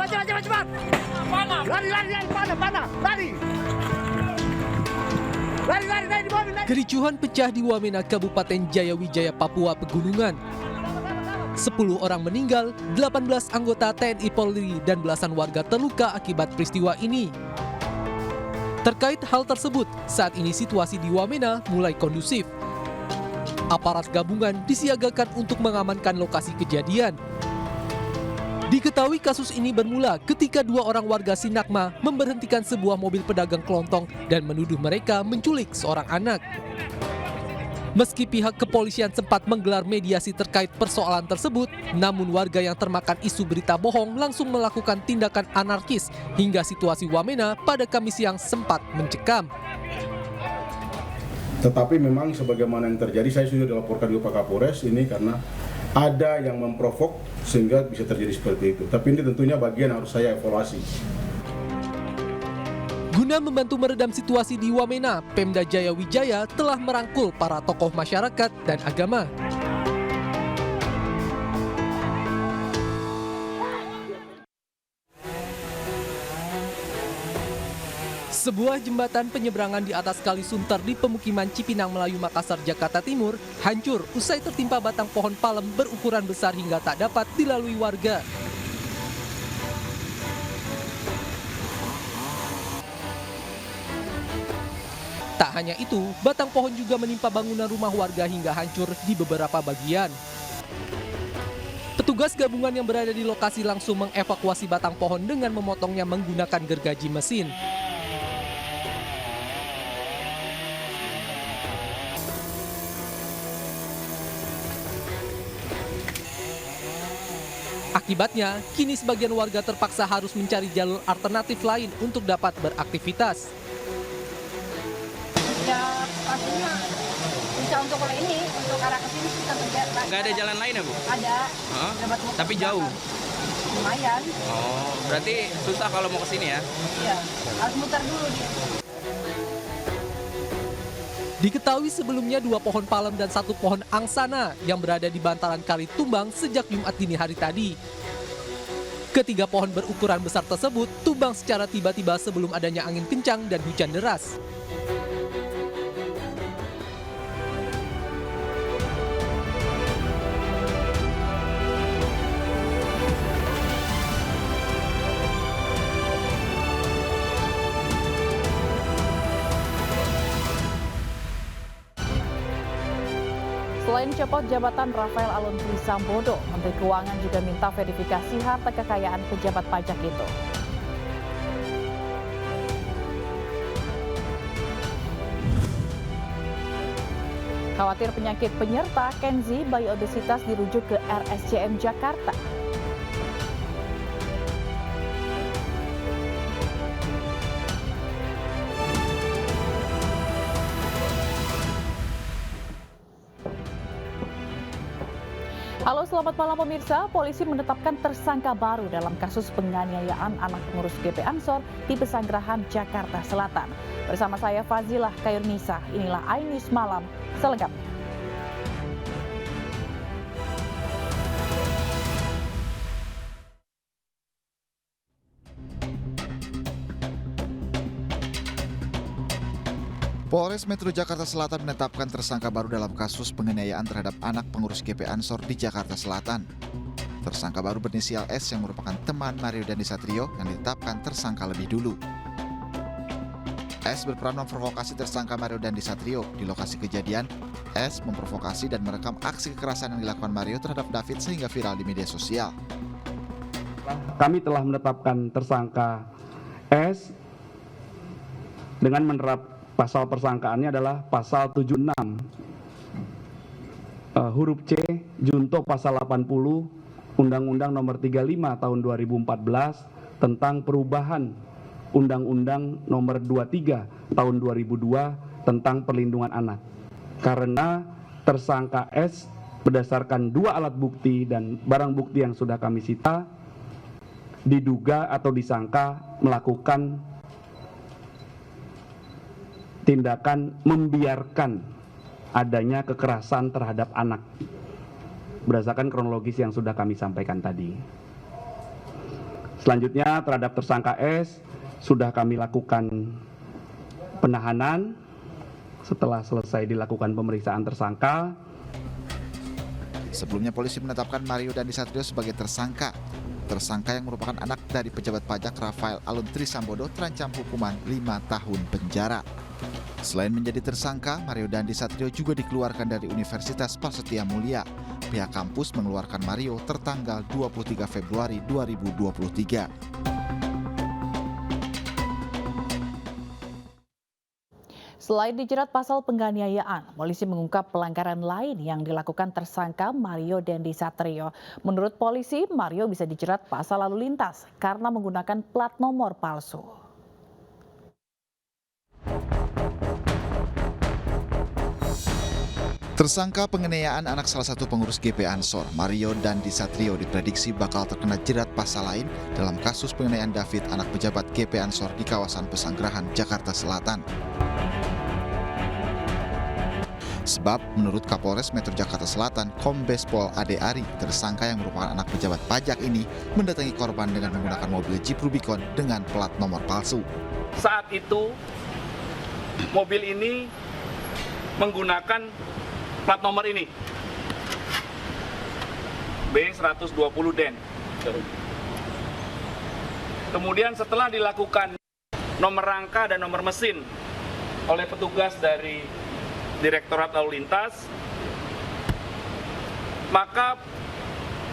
cepat. Lari, panah, lari. Lari di mobil. Kericuhan pecah di Wamena, Kabupaten Jayawijaya, Papua Pegunungan. 10 orang meninggal, 18 anggota TNI Polri dan belasan warga terluka akibat peristiwa ini. Terkait hal tersebut, saat ini situasi di Wamena mulai kondusif. Aparat gabungan disiagakan untuk mengamankan lokasi kejadian. Diketahui kasus ini bermula ketika 2 orang warga Sinakma memberhentikan sebuah mobil pedagang kelontong dan menuduh mereka menculik seorang anak. Meski pihak kepolisian sempat menggelar mediasi terkait persoalan tersebut, namun warga yang termakan isu berita bohong langsung melakukan tindakan anarkis hingga situasi Wamena pada Kamis siang sempat mencekam. Tetapi memang sebagaimana yang terjadi, saya sudah dilaporkan ke Pak Kapolres ini karena ada yang memprovok sehingga bisa terjadi seperti itu. Tapi ini tentunya bagian harus saya evaluasi. Guna membantu meredam situasi di Wamena, Pemda Jayawijaya telah merangkul para tokoh masyarakat dan agama. Sebuah jembatan penyeberangan di atas Kali Sunter di pemukiman Cipinang Melayu, Makassar, Jakarta Timur hancur usai tertimpa batang pohon palem berukuran besar hingga tak dapat dilalui warga. Tak hanya itu, batang pohon juga menimpa bangunan rumah warga hingga hancur di beberapa bagian. Petugas gabungan yang berada di lokasi langsung mengevakuasi batang pohon dengan memotongnya menggunakan gergaji mesin. Akibatnya, kini sebagian warga terpaksa harus mencari jalur alternatif lain untuk dapat beraktivitas. Ya, pastinya bisa untuk kalau ini, untuk arah ke sini kita berjalan. Nggak ada jalan lain ya, Bu? Ada. Tapi jauh? Lumayan. Oh, berarti susah kalau mau ke sini ya? Iya, harus muter dulu dia. Diketahui sebelumnya 2 pohon palem dan 1 pohon angsana yang berada di bantaran kali tumbang sejak Jumat dini hari tadi. Ketiga pohon berukuran besar tersebut tumbang secara tiba-tiba sebelum adanya angin kencang dan hujan deras. Selain copot jabatan Rafael Alun Trisambodo, Menteri Keuangan juga minta verifikasi harta kekayaan pejabat pajak itu. Khawatir penyakit penyerta, Kenzi bayi obesitas dirujuk ke RSCM Jakarta. Halo, selamat malam pemirsa. Polisi menetapkan tersangka baru dalam kasus penganiayaan anak pengurus GP Ansor di Pesanggerahan, Jakarta Selatan. Bersama saya Fazilah Khairnisa, inilah iNews Malam selengkapnya. Polres Metro Jakarta Selatan menetapkan tersangka baru dalam kasus penganiayaan terhadap anak pengurus GP Ansor di Jakarta Selatan. Tersangka baru berinisial S yang merupakan teman Mario Dandisatrio yang ditetapkan tersangka lebih dulu. S berperan memprovokasi tersangka Mario Dandisatrio. Di lokasi kejadian, S memprovokasi dan merekam aksi kekerasan yang dilakukan Mario terhadap David sehingga viral di media sosial. Kami telah menetapkan tersangka S dengan menerap pasal persangkaannya adalah pasal 76 huruf C junto pasal 80 Undang-Undang Nomor 35 Tahun 2014 tentang perubahan Undang-Undang Nomor 23 Tahun 2002 tentang perlindungan anak. Karena tersangka S berdasarkan 2 alat bukti dan barang bukti yang sudah kami sita diduga atau disangka melakukan tindakan membiarkan adanya kekerasan terhadap anak berdasarkan kronologis yang sudah kami sampaikan tadi. Selanjutnya terhadap tersangka S sudah kami lakukan penahanan. Setelah selesai dilakukan pemeriksaan tersangka, Sebelumnya polisi menetapkan Mario Dandi Satrio sebagai tersangka. Tersangka yang merupakan anak dari pejabat pajak Rafael Alun Trisambodo terancam hukuman 5 tahun penjara. Selain menjadi tersangka, Mario Dandi Satrio juga dikeluarkan dari Universitas Prasetya Mulia. Pihak kampus mengeluarkan Mario tertanggal 23 Februari 2023. Selain dijerat pasal penganiayaan, polisi mengungkap pelanggaran lain yang dilakukan tersangka Mario Dandi Satrio. Menurut polisi, Mario bisa dijerat pasal lalu lintas karena menggunakan plat nomor palsu. Tersangka penganiayaan anak salah satu pengurus GP Ansor, Mario Dandi Satrio, diprediksi bakal terkena jerat pasal lain dalam kasus penganiayaan David, anak pejabat GP Ansor di kawasan Pesanggerahan, Jakarta Selatan. Sebab menurut Kapolres Metro Jakarta Selatan, Kombes Pol Ade Ari, tersangka yang merupakan anak pejabat pajak ini mendatangi korban dengan menggunakan mobil Jeep Rubicon dengan plat nomor palsu. Saat itu mobil ini menggunakan plat nomor ini B120 DEN. Kemudian setelah dilakukan nomor rangka dan nomor mesin oleh petugas dari Direktorat Lalu Lintas, maka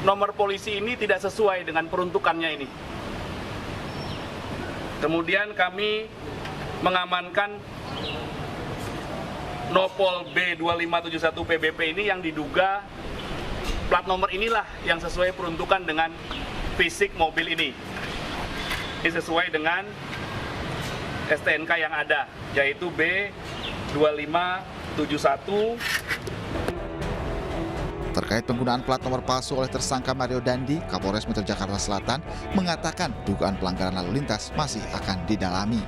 nomor polisi ini tidak sesuai dengan peruntukannya ini. Kemudian kami mengamankan Nopol B2571 PBP ini yang diduga plat nomor inilah yang sesuai peruntukan dengan fisik mobil ini. Ini sesuai dengan STNK yang ada, yaitu B2571. Terkait penggunaan plat nomor palsu oleh tersangka Mario Dandi, Kapolres Metro Jakarta Selatan mengatakan dugaan pelanggaran lalu lintas masih akan didalami.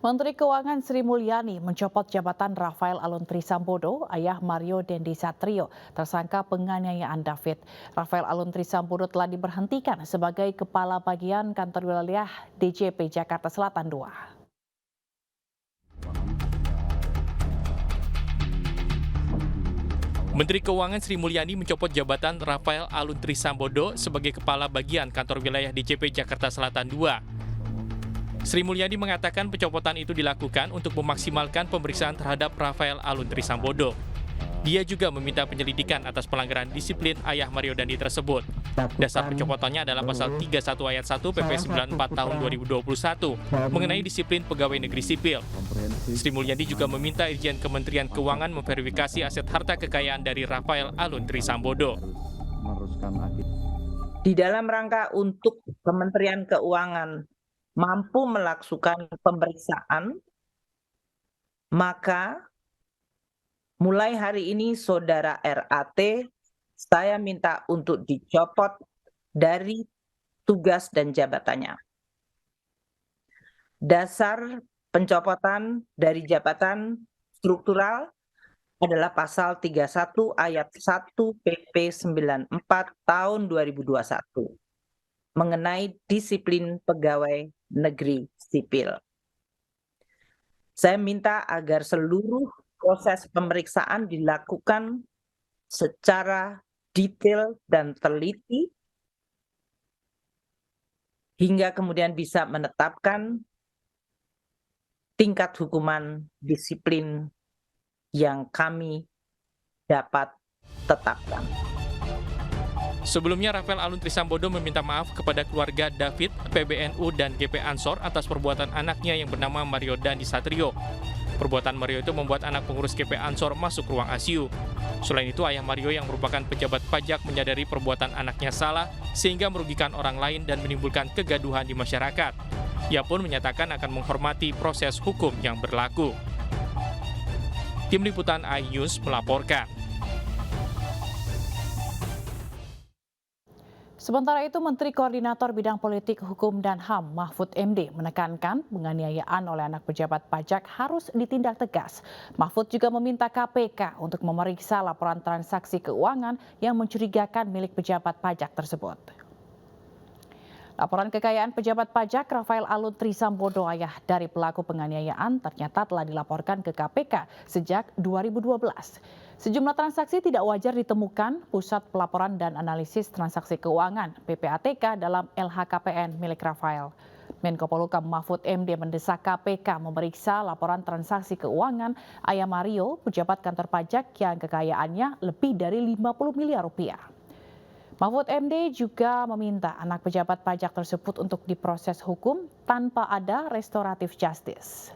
Menteri Keuangan Sri Mulyani mencopot jabatan Rafael Alun Trisambodo, ayah Mario Dandi Satrio, tersangka penganiayaan David. Rafael Alun Trisambodo telah diberhentikan sebagai Kepala Bagian Kantor Wilayah DJP Jakarta Selatan II. Menteri Keuangan Sri Mulyani mencopot jabatan Rafael Alun Trisambodo sebagai Kepala Bagian Kantor Wilayah DJP Jakarta Selatan II. Sri Mulyani mengatakan pencopotan itu dilakukan untuk memaksimalkan pemeriksaan terhadap Rafael Alun Trisambodo. Dia juga meminta penyelidikan atas pelanggaran disiplin ayah Mario Dandi tersebut. Dasar pencopotannya adalah pasal 31 ayat 1 PP 94 tahun 2021 mengenai disiplin pegawai negeri sipil. Sri Mulyani juga meminta Irjen Kementerian Keuangan memverifikasi aset harta kekayaan dari Rafael Alun Trisambodo. Di dalam rangka untuk Kementerian Keuangan mampu melakukan pemeriksaan, maka mulai hari ini Saudara RAT saya minta untuk dicopot dari tugas dan jabatannya. Dasar pencopotan dari jabatan struktural adalah pasal 31 ayat 1 PP 94 tahun 2021 mengenai disiplin pegawai negeri sipil. Saya minta agar seluruh proses pemeriksaan dilakukan secara detail dan teliti hingga kemudian bisa menetapkan tingkat hukuman disiplin yang kami dapat tetapkan. Sebelumnya, Rafael Alun Trisambodo meminta maaf kepada keluarga David, PBNU, dan GP Ansor atas perbuatan anaknya yang bernama Mario Dandi Satrio. Perbuatan Mario itu membuat anak pengurus GP Ansor masuk ruang ICU. Selain itu, ayah Mario yang merupakan pejabat pajak menyadari perbuatan anaknya salah sehingga merugikan orang lain dan menimbulkan kegaduhan di masyarakat. Ia pun menyatakan akan menghormati proses hukum yang berlaku. Tim Liputan iNews melaporkan. Sementara itu, Menteri Koordinator Bidang Politik, Hukum, dan HAM Mahfud MD menekankan penganiayaan oleh anak pejabat pajak harus ditindak tegas. Mahfud juga meminta KPK untuk memeriksa laporan transaksi keuangan yang mencurigakan milik pejabat pajak tersebut. Laporan kekayaan pejabat pajak Rafael Alun Trisambodo, ayah dari pelaku penganiayaan, ternyata telah dilaporkan ke KPK sejak 2012. Sejumlah transaksi tidak wajar ditemukan Pusat Pelaporan dan Analisis Transaksi Keuangan (PPATK) dalam LHKPN milik Rafael. Menko Polhukam Mahfud MD mendesak KPK memeriksa laporan transaksi keuangan ayah Mario, pejabat kantor pajak yang kekayaannya lebih dari 50 miliar rupiah. Mahfud MD juga meminta anak pejabat pajak tersebut untuk diproses hukum tanpa ada restoratif justice.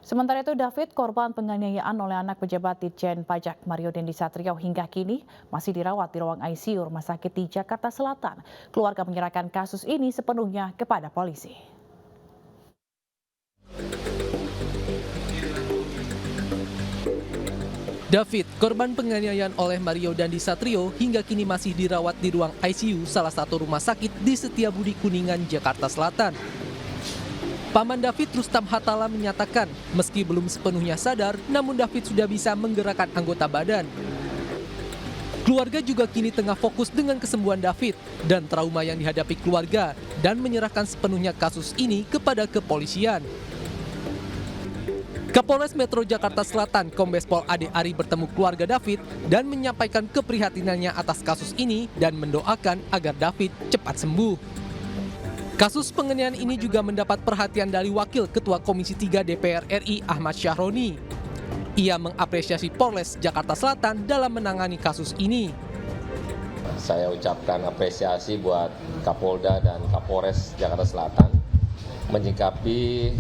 Sementara itu, David, korban penganiayaan oleh anak pejabat Ditjen Pajak Mario Dendi Satrio, hingga kini masih dirawat di ruang ICU Rumah Sakit di Jakarta Selatan. Keluarga menyerahkan kasus ini sepenuhnya kepada polisi. David, korban penganiayaan oleh Mario Dendi Satrio, hingga kini masih dirawat di ruang ICU salah satu rumah sakit di Setiabudi Kuningan, Jakarta Selatan. Paman David, Rustam Hatala, menyatakan meski belum sepenuhnya sadar, namun David sudah bisa menggerakkan anggota badan. Keluarga juga kini tengah fokus dengan kesembuhan David dan trauma yang dihadapi keluarga dan menyerahkan sepenuhnya kasus ini kepada kepolisian. Kapolres Metro Jakarta Selatan, Kombes Pol Ade Ari, bertemu keluarga David dan menyampaikan keprihatinannya atas kasus ini dan mendoakan agar David cepat sembuh. Kasus penganiayaan ini juga mendapat perhatian dari Wakil Ketua Komisi 3 DPR RI Ahmad Syahroni. Ia mengapresiasi Polres Jakarta Selatan dalam menangani kasus ini. Saya ucapkan apresiasi buat Kapolda dan Kapolres Jakarta Selatan menyikapi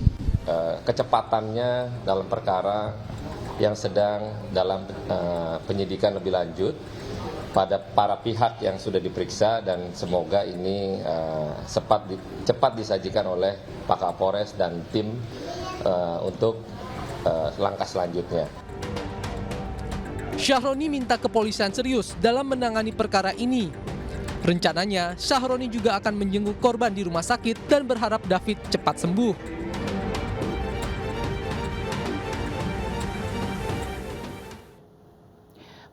kecepatannya dalam perkara yang sedang dalam penyidikan lebih lanjut pada para pihak yang sudah diperiksa, dan semoga ini cepat disajikan oleh Pak Kapolres dan tim untuk langkah selanjutnya. Syahroni minta kepolisian serius dalam menangani perkara ini. Rencananya, Syahroni juga akan menjenguk korban di rumah sakit dan berharap David cepat sembuh.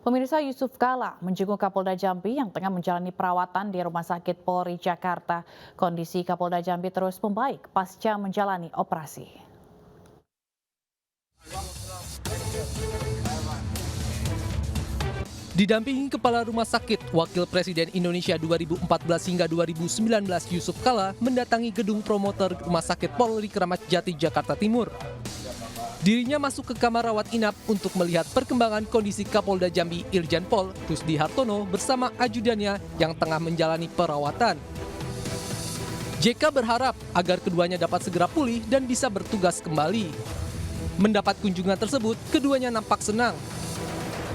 Pemirsa, Yusuf Kala menjenguk Kapolda Jambi yang tengah menjalani perawatan di Rumah Sakit Polri Jakarta. Kondisi Kapolda Jambi terus membaik pasca menjalani operasi. Didampingi Kepala Rumah Sakit, Wakil Presiden Indonesia 2014 hingga 2019 Yusuf Kala mendatangi gedung promoter Rumah Sakit Polri Kramat Jati, Jakarta Timur. Dirinya masuk ke kamar rawat inap untuk melihat perkembangan kondisi Kapolda Jambi Irjen Pol Rusdi Hartono bersama ajudannya yang tengah menjalani perawatan. JK berharap agar keduanya dapat segera pulih dan bisa bertugas kembali. Mendapat kunjungan tersebut, keduanya nampak senang.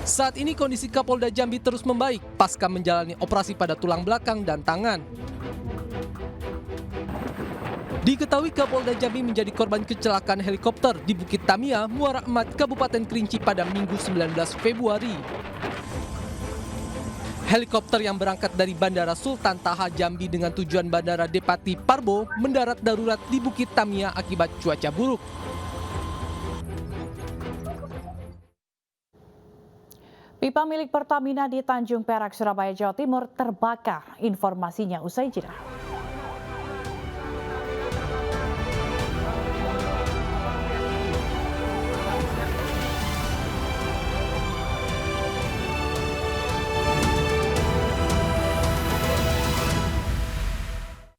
Saat ini kondisi Kapolda Jambi terus membaik pasca menjalani operasi pada tulang belakang dan tangan. Diketahui Kapolda Jambi menjadi korban kecelakaan helikopter di Bukit Tamia, Muara Emat, Kabupaten Kerinci pada Minggu 19 Februari. Helikopter yang berangkat dari Bandara Sultan Taha Jambi dengan tujuan Bandara Depati Parbo mendarat darurat di Bukit Tamia akibat cuaca buruk. Pipa milik Pertamina di Tanjung Perak, Surabaya, Jawa Timur terbakar. Informasinya usai jeda.